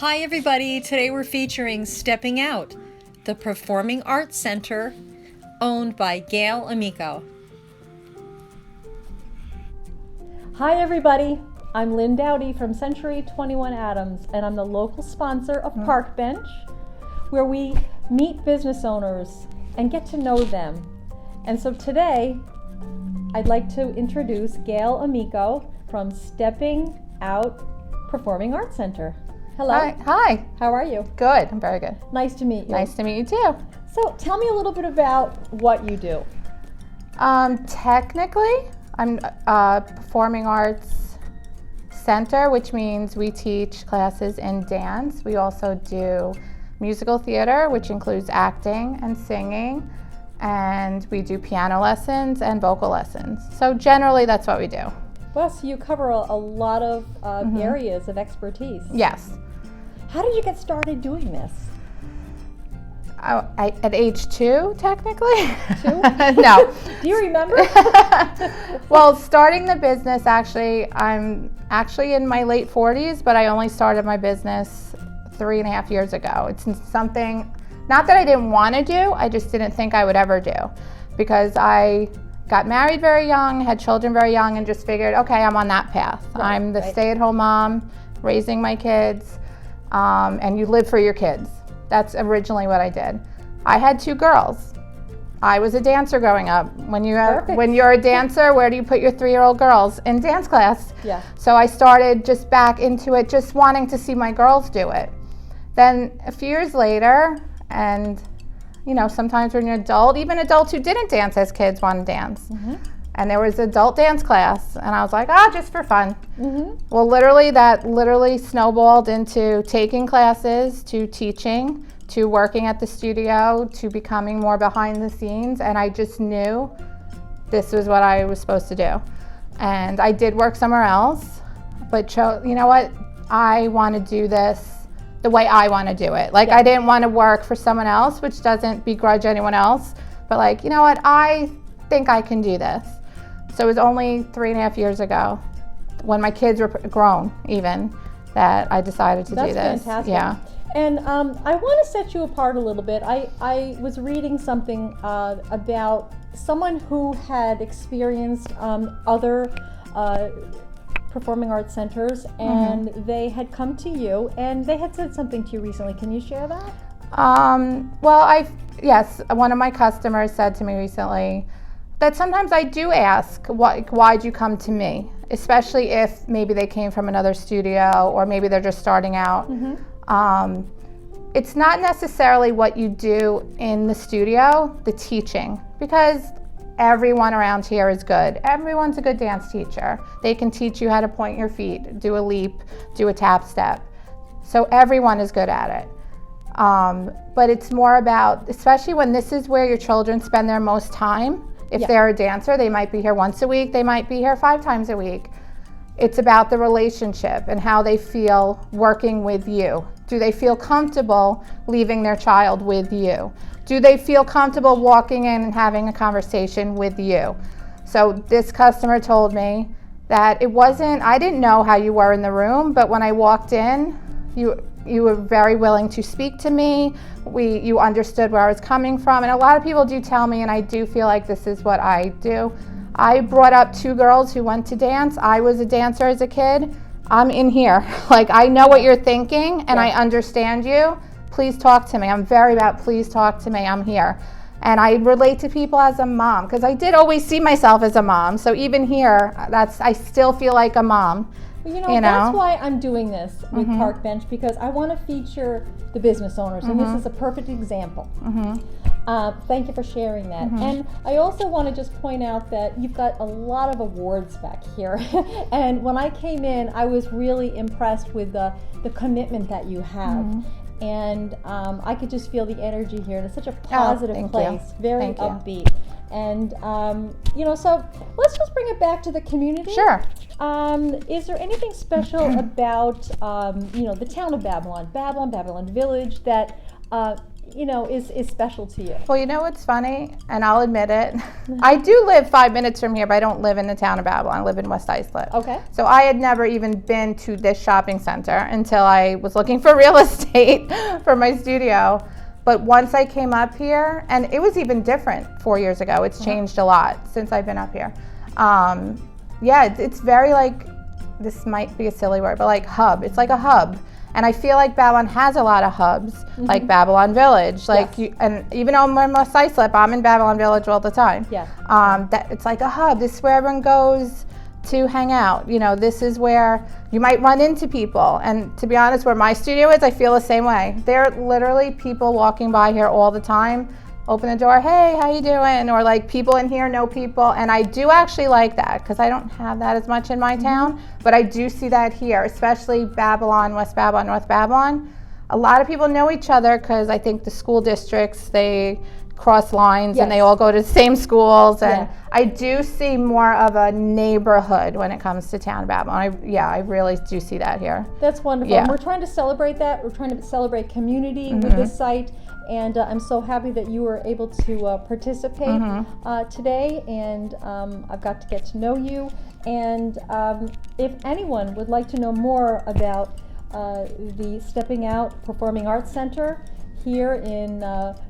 Hi everybody, today we're featuring Stepping Out, the Performing Arts Center owned by Gail Amico. Hi everybody, I'm Lynn Dowdy from Century 21 Adams, and I'm the local sponsor of Park Bench, where we meet business owners and get to know them. And so today, I'd like to introduce Gail Amico from Stepping Out Performing Arts Center. Hello. Hi. How are you? Good. I'm very good. Nice to meet you. Nice to meet you too. So tell me a little bit about what you do. Technically, I'm a performing arts center, which means we teach classes in dance. We also do musical theater, which includes acting and singing, and we do piano lessons and vocal lessons. So generally, that's what we do. Well, so you cover a lot of areas of expertise. Yes. How did you get started doing this? At age 2, technically? 2? No. Do you remember? Well, starting the business, I'm actually in my late 40s, but I only started my business 3.5 years ago. It's something, not that I didn't want to do, I just didn't think I would ever do, because I got married very young, had children very young, and just figured, okay, I'm on that path. Right, I'm the stay-at-home mom, raising my kids, and you live for your kids. That's originally what I did. I had 2 girls. I was a dancer growing up. When you're a dancer, where do you put your 3-year-old girls? In dance class. Yeah. So I started just back into it, just wanting to see my girls do it. Then a few years later, and you know, sometimes when you're an adult, even adults who didn't dance as kids want to dance. Mm-hmm. And there was adult dance class, and I was like, just for fun. Mm-hmm. Well, that literally snowballed into taking classes, to teaching, to working at the studio, to becoming more behind the scenes, and I just knew this was what I was supposed to do. And I did work somewhere else, but you know what? I want to do this the way I want to do it. I didn't want to work for someone else, which doesn't begrudge anyone else, but you know what? I think I can do this. So it was only 3.5 years ago, when my kids were grown even, that I decided to do this. That's fantastic. Yeah. And I want to set you apart a little bit. I was reading something about someone who had experienced other performing arts centers, and they had come to you and they had said something to you recently. Can you share that? Yes, one of my customers said to me recently that sometimes I do ask, why'd you come to me? Especially if maybe they came from another studio, or maybe they're just starting out. Mm-hmm. It's not necessarily what you do in the studio, the teaching, because everyone around here is good. Everyone's a good dance teacher. They can teach you how to point your feet, do a leap, do a tap step. So everyone is good at it. But it's more about, especially when this is where your children spend their most time. If they're a dancer, they might be here once a week, they might be here 5 times a week. It's about the relationship and how they feel working with you. Do they feel comfortable leaving their child with you? Do they feel comfortable walking in and having a conversation with you? So this customer told me that I didn't know how you were in the room, but when I walked in, you were very willing to speak to me. You understood where I was coming from. And a lot of people do tell me, and I do feel like this is what I do. I brought up 2 girls who went to dance. I was a dancer as a kid. I'm in here. I know what you're thinking, and I understand you. Please talk to me. I'm very about please talk to me. I'm here. And I relate to people as a mom, because I did always see myself as a mom. So even here, I still feel like a mom. Well, that's why I'm doing this with Park Bench, because I want to feature the business owners, and this is a perfect example. Thank you for sharing that. And I also want to just point out that you've got a lot of awards back here. And when I came in, I was really impressed with the commitment that you have. And I could just feel the energy here, and it's such a positive place, very upbeat. And so let's just bring it back to the community. Sure. Is there anything special about the town of Babylon Village, that is special to you? Well, you know what's funny, and I'll admit it. I do live 5 minutes from here, but I don't live in the town of Babylon. I live in West Islip. Okay. So I had never even been to this shopping center until I was looking for real estate for my studio. But once I came up here, and it was even different 4 years ago. It's changed a lot since I've been up here. Yeah, it's very like, this might be a silly word, but like hub. It's like a hub. And I feel like Babylon has a lot of hubs, like Babylon Village. Like, Yes. and even though I'm in West Islip, I'm in Babylon Village all the time. Yeah. That it's like a hub. This is where everyone goes to hang out. This is where you might run into people. And to be honest, where my studio is, I feel the same way. There are literally people walking by here all the time. Open the door, hey, how you doing? Or like people in here know people. And I do actually like that because I don't have that as much in my town, but I do see that here, especially Babylon, West Babylon, North Babylon. A lot of people know each other because I think the school districts, they cross lines and they Yes. all go to the same schools. And Yeah. I do see more of a neighborhood when it comes to town Babylon. I really do see that here. That's wonderful. Yeah. And we're trying to celebrate that. We're trying to celebrate community with this site. And I'm so happy that you were able to participate today. And I've got to get to know you. And if anyone would like to know more about the Stepping Out Performing Arts Center here in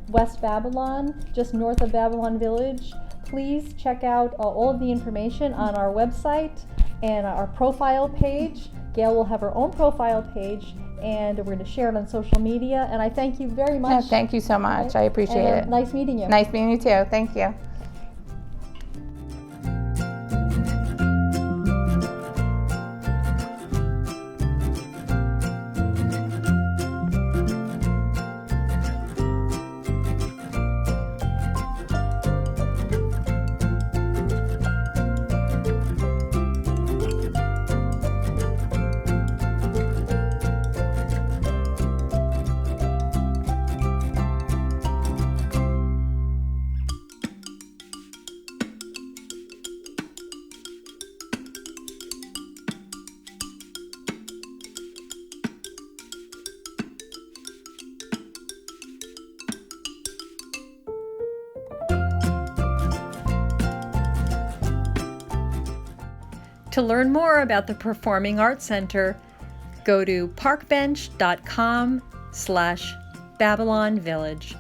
West Babylon, just north of Babylon Village, please check out all of the information on our website and our profile page. Gail will have her own profile page, and we're going to share it on social media. And I thank you very much. Yeah, thank you so much. I appreciate And, it. Nice meeting you. Nice meeting you too. Thank you. To learn more about the Performing Arts Center, go to parkbench.com/Babylon Village.